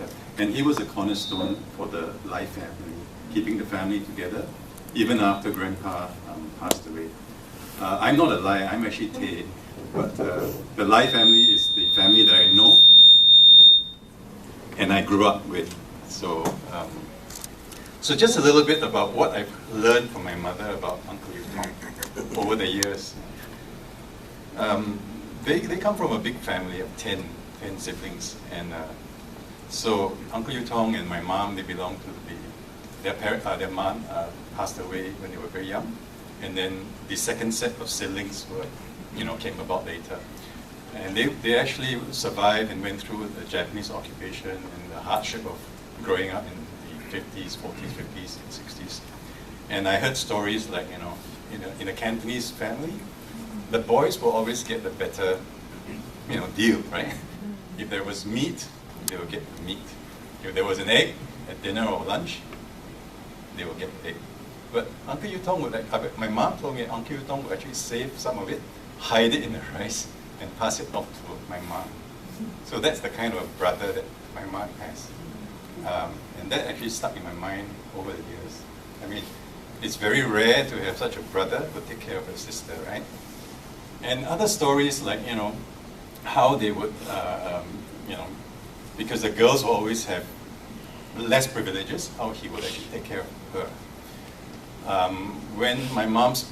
later. And he was a cornerstone for the Lye family, keeping the family together, even after Grandpa passed away. I'm not a Lye, I'm actually Tay, but the Lye family is the family that I know and I grew up with. So, so just a little bit about what I've learned from my mother about Uncle Yew Thong over the years. They come from a big family of 10 siblings, and so Uncle Yew Thong and my mom, they belong to their mom passed away when they were very young, and then the second set of siblings came about later, and they actually survived and went through the Japanese occupation and the hardship of growing up in the 50s, 40s, 50s, and 60s. And I heard stories like, in a Cantonese family, the boys will always get the better, deal, right? If there was meat, they will get the meat. If there was an egg at dinner or lunch, they will get the egg. But Uncle Yew Thong would, my mom told me Uncle Yew Thong would actually save some of it, hide it in the rice, and pass it off to my mom. So that's the kind of brother that my mom has. And that actually stuck in my mind over the years. I mean, it's very rare to have such a brother who take care of a sister, right? And other stories like, how they would, because the girls will always have less privileges, how he would actually take care of her. When my mom's,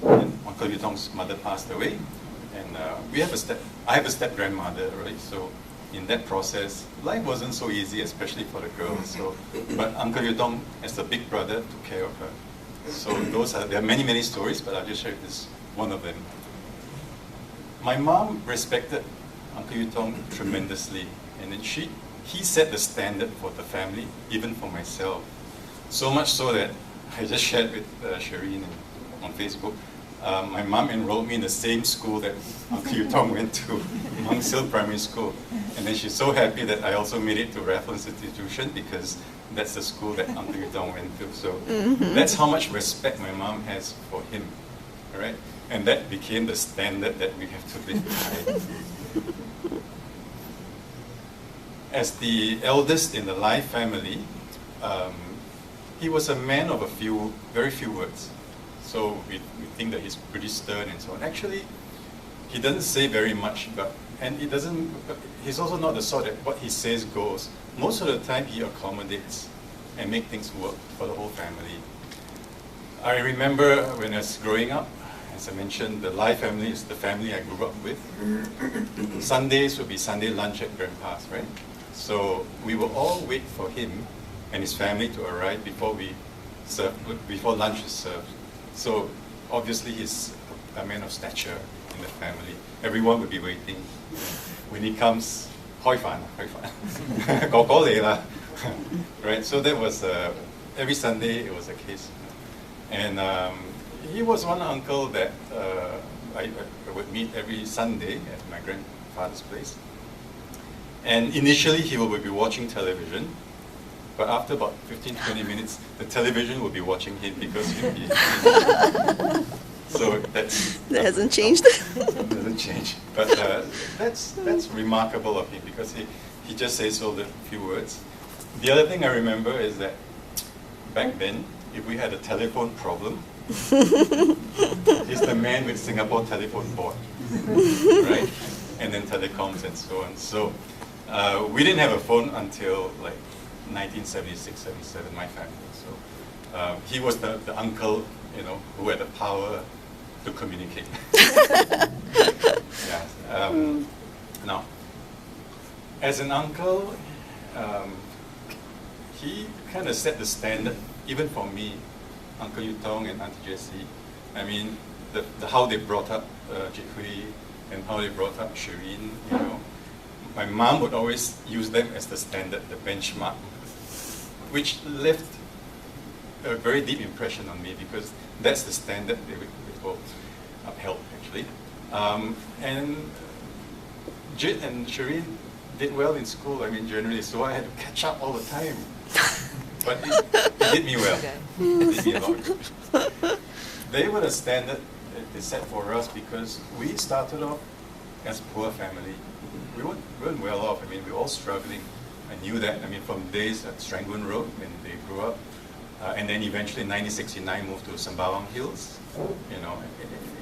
Uncle Yew Thong's mother passed away, and I have a step-grandmother, right? So in that process, life wasn't so easy, especially for the girls. So, but Uncle Yew Thong, as a big brother, took care of her. So there are many, many stories, but I'll just share this one of them. My mom respected Uncle Yew Thong tremendously, and then he set the standard for the family, even for myself. So much so that I just shared with Shireen on Facebook. My mom enrolled me in the same school that Uncle Yew Thong went to, Monks Hill Primary School. And then she's so happy that I also made it to Raffles Institution because that's the school that Uncle Yew Thong went to. So that's how much respect my mom has for him, all right? And that became the standard that we have to live by. As the eldest in the Lye family, he was a man of very few words. So we think that he's pretty stern and so on. Actually, he doesn't say very much, and he's also not the sort that what he says goes. Most of the time he accommodates and makes things work for the whole family. I remember when I was growing up, as I mentioned, the Lye family is the family I grew up with. Sundays would be Sunday lunch at Grandpa's, right? So we will all wait for him and his family to arrive before lunch is served. So obviously he's a man of stature in the family. Everyone would be waiting. When he comes, hoi fan, Kor Kor lei la. Right? So that was, every Sunday it was a case. And he was one uncle that I would meet every Sunday at my grandfather's place. And initially he would be watching television, but after about 15-20 minutes, the television would be watching him because he'd be so that hasn't changed. Doesn't change, but that's remarkable of him because he just says all the few words. The other thing I remember is that back then, if we had a telephone problem, he's the man with Singapore telephone board, right? And then telecoms and so on. So we didn't have a phone until like 1976, 77, my family. So he was the uncle, who had the power to communicate. Yeah. Now, as an uncle, he kind of set the standard, even for me, Uncle Yew Thong and Auntie Jessie. I mean, how they brought up Jit Hui and how they brought up Shireen, My mom would always use them as the standard, the benchmark, which left a very deep impression on me because that's the standard they both upheld, actually. And Jit and Shireen did well in school, generally, so I had to catch up all the time. But it did me well. Okay. It did me a lot good. They were the standard that they set for us because we started off as a poor family. We weren't well off. We were all struggling. I knew that. I mean, from days at Strangoon Road when they grew up, and then eventually in 1969 moved to Sembawang Hills. You know,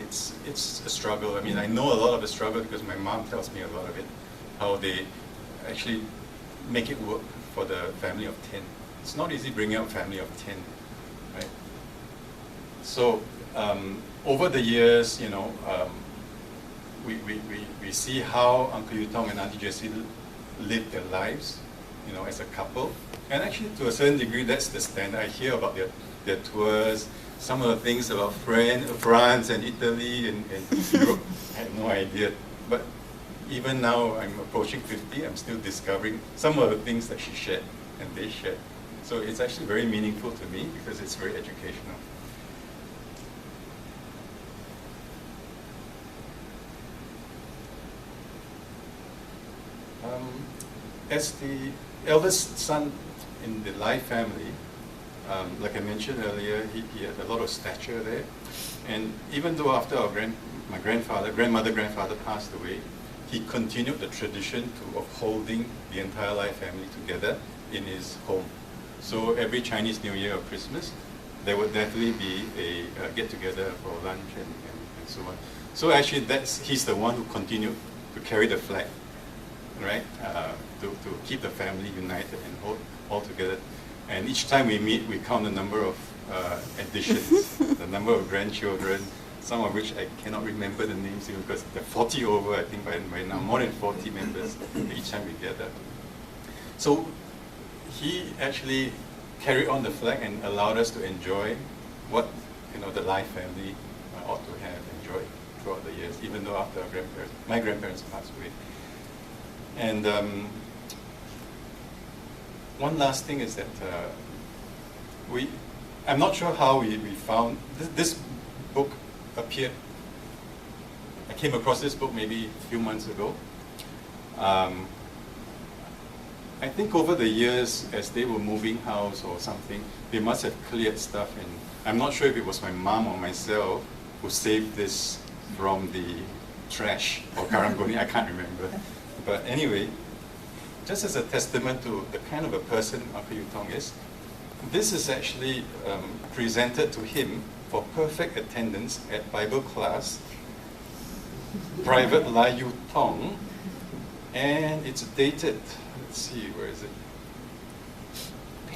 it's a struggle. I mean, I know a lot of the struggle because my mom tells me a lot of it, how they actually make it work for the family of 10. It's not easy bringing up a family of 10, right? So over the years, you know, we see how Uncle Yew Thong and Auntie Jessie live their lives, you know, as a couple. And actually, to a certain degree, that's the standard. I hear about their tours, some of the things about France and Italy and Europe. I had no idea. But even now, I'm approaching 50, I'm still discovering some of the things that she shared and they shared. So it's actually very meaningful to me because it's very educational. As the eldest son in the Lye family, like I mentioned earlier, he had a lot of stature there. And even though after my grandmother passed away, he continued the tradition of holding the entire Lye family together in his home. So every Chinese New Year or Christmas, there would definitely be a get-together for lunch and so on. So actually, he's the one who continued to carry the flag, right? To keep the family united and hold all together. And each time we meet, we count the number of additions, the number of grandchildren, some of which I cannot remember the names even because they're 40 over, I think by now, more than 40 members each time we gather. So he actually carried on the flag and allowed us to enjoy what, you know, the Lye family ought to have enjoyed throughout the years, even though after my grandparents passed away. And one last thing is that I'm not sure how we found this book appeared. I came across this book maybe a few months ago. I think over the years, as they were moving house or something, they must have cleared stuff, and I'm not sure if it was my mom or myself who saved this from the trash or karang-guni, I can't remember. But anyway, just as a testament to the kind of a person Uncle Yew Thong is, this is actually presented to him for perfect attendance at Bible class, Private Lye Yew Thong, and it's dated, let's see, where is it?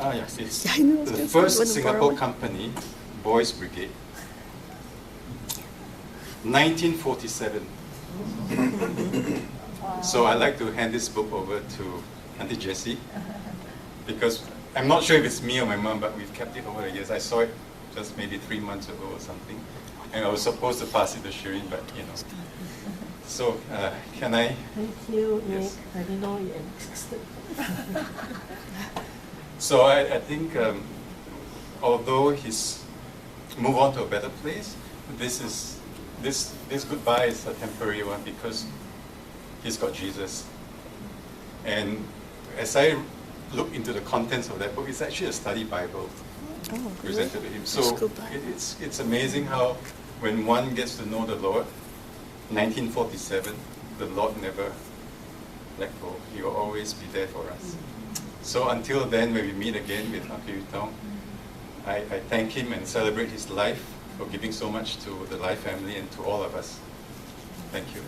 Ah, yes, it's the first Singapore company, Boys Brigade, 1947. So I'd like to hand this book over to Auntie Jessie, because I'm not sure if it's me or my mom, but we've kept it over the years. I saw it just maybe 3 months ago or something, and I was supposed to pass it to Shirin, but you know. So can I? Thank you, Nick. Yes. I didn't know you existed. So I think although he's moved on to a better place, this goodbye is a temporary one because he's got Jesus. And as I look into the contents of that book, it's actually a study Bible presented to him. So it's amazing how when one gets to know the Lord, 1947, the Lord never let go. He will always be there for us. So until then, when we meet again with Uncle Yew Thong, I thank him and celebrate his life for giving so much to the Lye family and to all of us. Thank you.